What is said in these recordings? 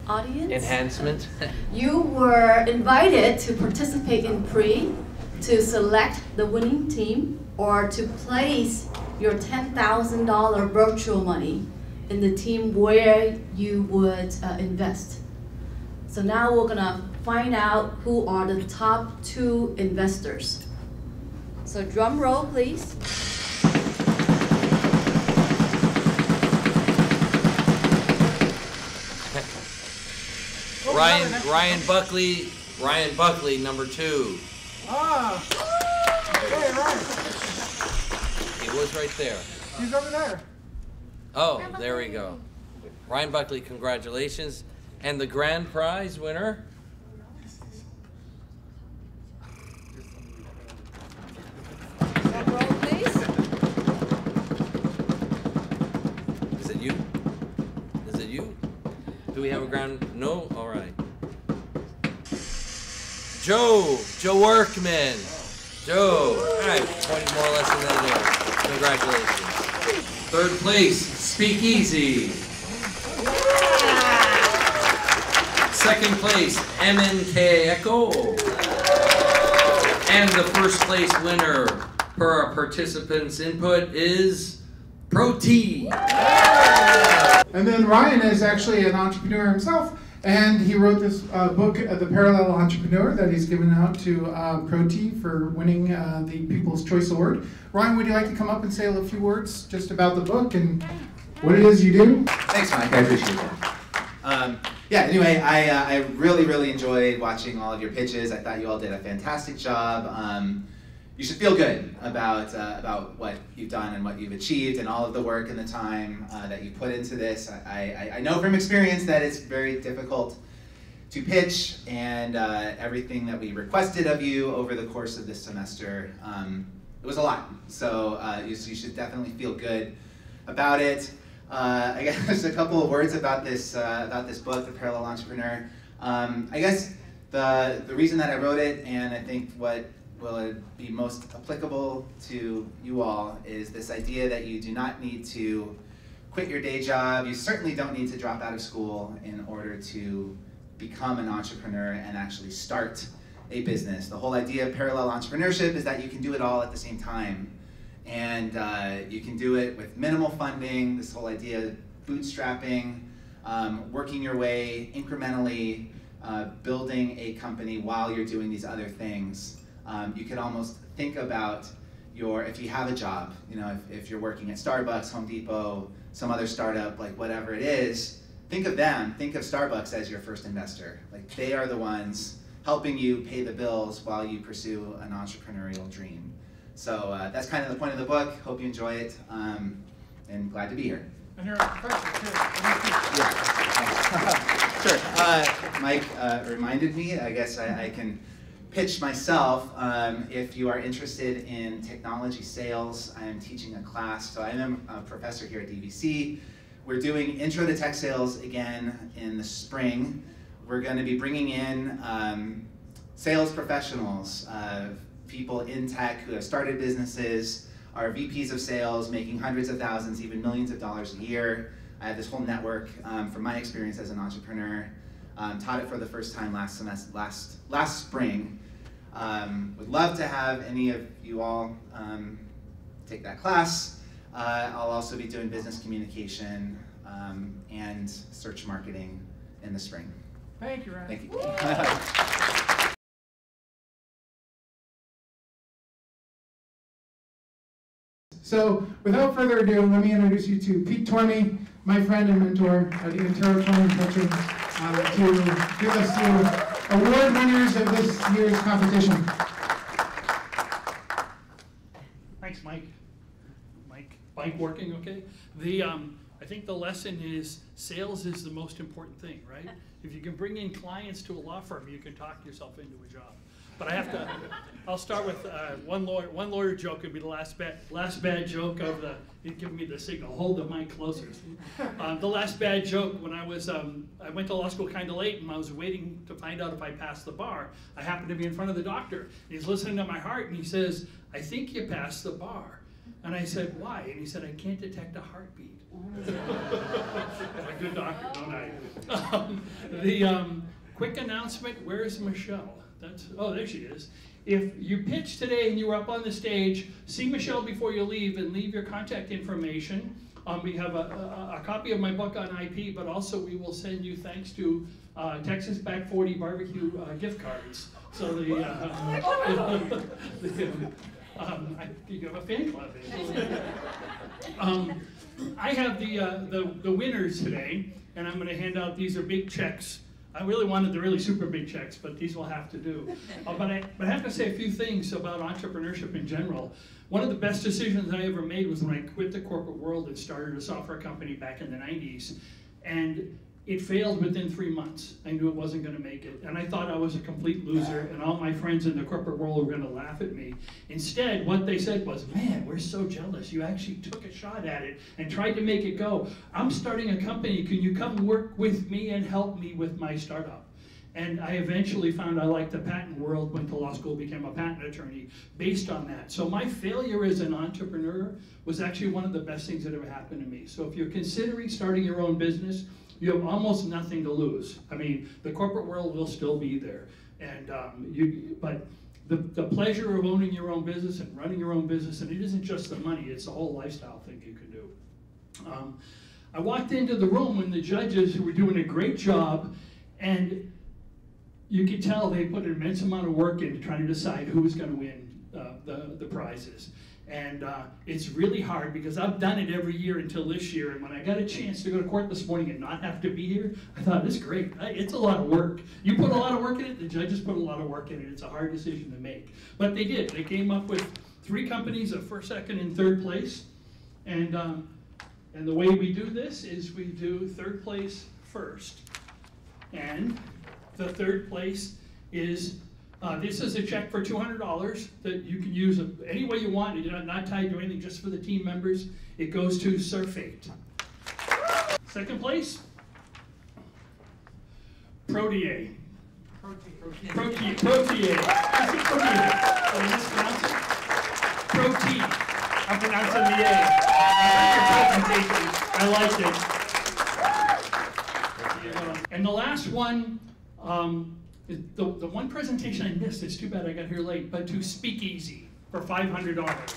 audience. Enhancement. You were invited to participate in pre, to select the winning team, or to place your $10,000 virtual money in the team where you would invest. So now we're gonna find out who are the top 2 investors. So drum roll, please. Ryan Buckley, number 2. Ah, hey, Ryan. He was right there. He's over there. Oh, there we go. Ryan Buckley, congratulations. And the grand prize winner? Drum roll, please. Is it you? Is it you? Do we have a grand? No? All right. Joe Workman. Joe, all right, pointing more or less than that there. Congratulations. 3rd place, Speakeasy. 2nd place, MNK Echo. And the 1st place winner per our participants' input is Pro T. And then Ryan is actually an entrepreneur himself, and he wrote this book, The Parallel Entrepreneur, that he's given out to Pro T for winning the People's Choice Award. Ryan, would you like to come up and say a few words just about the book and what it is you do? Thanks, Mike. I appreciate that. Yeah, anyway, I really enjoyed watching all of your pitches. I thought you all did a fantastic job. You should feel good about what you've done and what you've achieved and all of the work and the time that you put into this. I know from experience that it's very difficult to pitch, and everything that we requested of you over the course of this semester, it was a lot. So you should definitely feel good about it. I guess just a couple of words about this book, The Parallel Entrepreneur. I guess the reason that I wrote it, and I think what will be most applicable to you all, is this idea that you do not need to quit your day job. You certainly don't need to drop out of school in order to become an entrepreneur and actually start a business. The whole idea of parallel entrepreneurship is that you can do it all at the same time. And you can do it with minimal funding, this whole idea of bootstrapping, working your way incrementally, building a company while you're doing these other things. You could almost think about if you have a job, if you're working at Starbucks, Home Depot, some other startup, like whatever it is, think of them, think of Starbucks as your first investor. Like they are the ones helping you pay the bills while you pursue an entrepreneurial dream. So that's kind of the point of the book. Hope you enjoy it, and glad to be here. And you're a professor, too. Yeah. Sure. Mike reminded me, I guess I can pitch myself. If you are interested in technology sales, I am teaching a class. So I am a professor here at DVC. We're doing Intro to Tech Sales again in the spring. We're going to be bringing in sales professionals, people in tech who have started businesses, are VPs of sales, making hundreds of thousands, even millions of dollars a year. I have this whole network from my experience as an entrepreneur. Taught it for the first time last spring. Would love to have any of you all take that class. I'll also be doing business communication and search marketing in the spring. Thank you, Ryan. Thank you. So, without further ado, let me introduce you to Pete Tormey, my friend and mentor at the Intero Tormey Coaching, to give us the award winners of this year's competition. Thanks, Mike. Mike working okay? I think the lesson is sales is the most important thing, right? If you can bring in clients to a law firm, you can talk yourself into a job. But I'll start with one lawyer joke would be the last bad joke of you'd give me the signal, hold the mic closer. The last bad joke, when I went to law school kind of late and I was waiting to find out if I passed the bar, I happened to be in front of the doctor. He's listening to my heart and he says, "I think you passed the bar." And I said, "Why?" And he said, "I can't detect a heartbeat." A good doctor, don't I? Quick announcement, where's Michelle? Oh, there she is. If you pitch today and you were up on the stage, see Michelle before you leave and leave your contact information. We have a copy of my book on IP, but also we will send you, thanks to Texas Back 40 barbecue gift cards. So you have a fan club. I have the winners today, and I'm going to hand out, these are big checks. I really wanted the really super big checks, but these will have to do. But I have to say a few things about entrepreneurship in general. One of the best decisions I ever made was when I quit the corporate world and started a software company back in the 90s. And it failed within 3 months. I knew it wasn't going to make it. And I thought I was a complete loser, and all my friends in the corporate world were going to laugh at me. Instead, what they said was, man, we're so jealous. You actually took a shot at it and tried to make it go. I'm starting a company. Can you come work with me and help me with my startup? And I eventually found I liked the patent world, went to law school, became a patent attorney based on that. So my failure as an entrepreneur was actually one of the best things that ever happened to me. So if you're considering starting your own business, you have almost nothing to lose. I mean, the corporate world will still be there. And but the pleasure of owning your own business and running your own business, and it isn't just the money, it's the whole lifestyle thing you can do. I walked into the room when the judges, who were doing a great job, and you could tell they put an immense amount of work into trying to decide who was going to win the prizes. And it's really hard because I've done it every year until this year. And when I got a chance to go to court this morning and not have to be here, I thought, this is great. It's a lot of work. You put a lot of work in it, the judges put a lot of work in it. It's a hard decision to make. But they did. They came up with 3 companies of first, second, and third place. And the way we do this is we do third place first. And the third place is, this is a check for $200 that you can use any way you want. You're not tied to anything, just for the team members. It goes to Surfate. Second place, Protea. Protea. Is it Protea? Did I mispronounce it? Protea. I'm pronouncing the A. I liked it. And the last one, the one presentation I missed, it's too bad I got here late, but to Speakeasy for $500.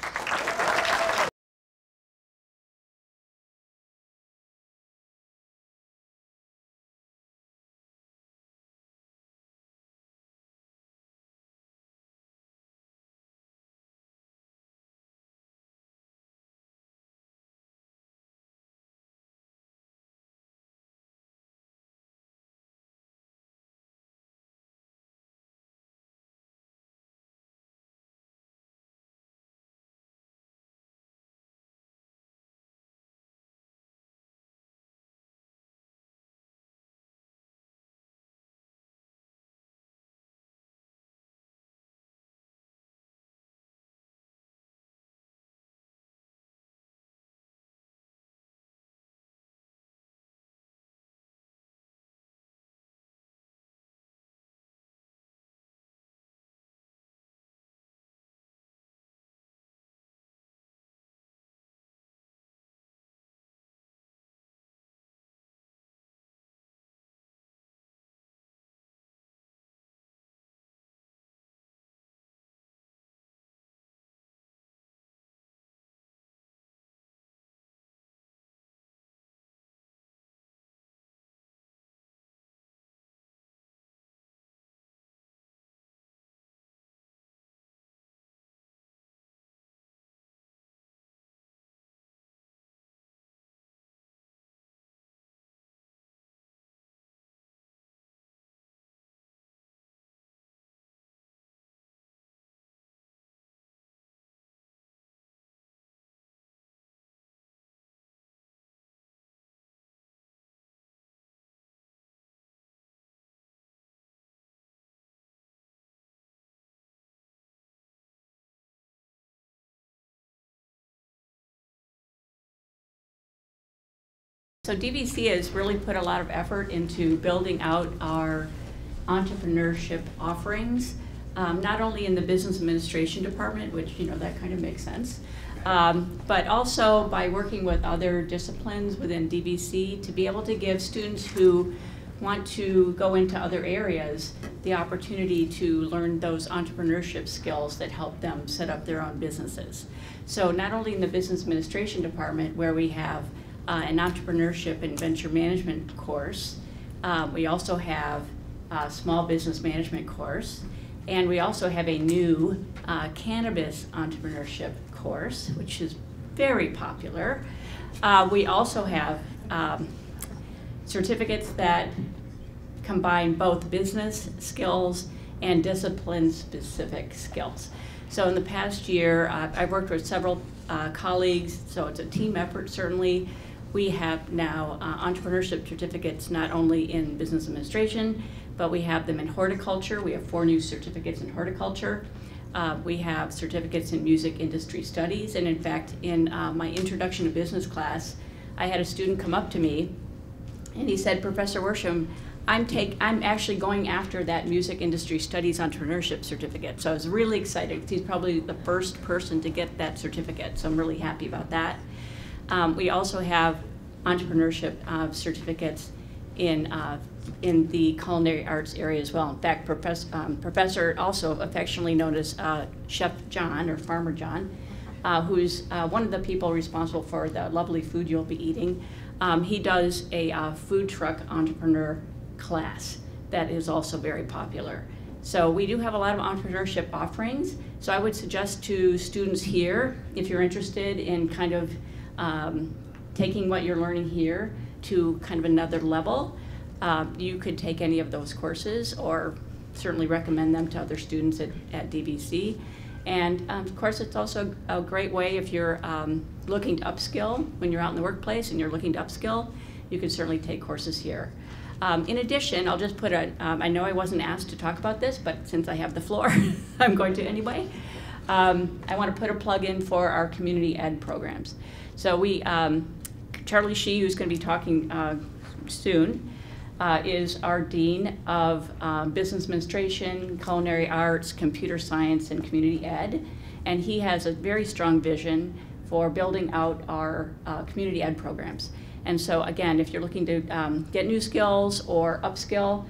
So DVC has really put a lot of effort into building out our entrepreneurship offerings, not only in the business administration department, which, that kind of makes sense, But also by working with other disciplines within DVC to be able to give students who want to go into other areas the opportunity to learn those entrepreneurship skills that help them set up their own businesses. So not only in the business administration department where we have an entrepreneurship and venture management course, we also have a small business management course, and we also have a new cannabis entrepreneurship course, which is very popular. We also have certificates that combine both business skills and discipline-specific skills. So in the past year, I've worked with several colleagues, so it's a team effort certainly. We have now entrepreneurship certificates not only in business administration, but we have them in horticulture. We have 4 new certificates in horticulture. We have certificates in music industry studies, and in fact, in my introduction to business class, I had a student come up to me and he said, "Professor Worsham, I'm actually going after that music industry studies entrepreneurship certificate." So I was really excited. He's probably the first person to get that certificate, so I'm really happy about that. We also have entrepreneurship certificates in the culinary arts area as well. In fact, Professor, also affectionately known as Chef John or Farmer John, who's one of the people responsible for the lovely food you'll be eating. He does a food truck entrepreneur class that is also very popular. So we do have a lot of entrepreneurship offerings. So I would suggest to students here, if you're interested in kind of taking what you're learning here to kind of another level, you could take any of those courses or certainly recommend them to other students at DVC. And of course, it's also a great way if you're looking to upskill when you're out in the workplace and you're looking to upskill, you can certainly take courses here. In addition, I'll just put I know I wasn't asked to talk about this, but since I have the floor, I'm going to anyway. I want to put a plug in for our community ed programs. So Charlie Shee, who's going to be talking soon, is our Dean of Business Administration, Culinary Arts, Computer Science, and Community Ed. And he has a very strong vision for building out our community ed programs. And so again, if you're looking to get new skills or upskill,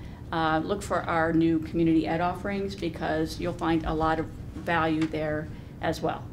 look for our new community ed offerings because you'll find a lot of value there as well.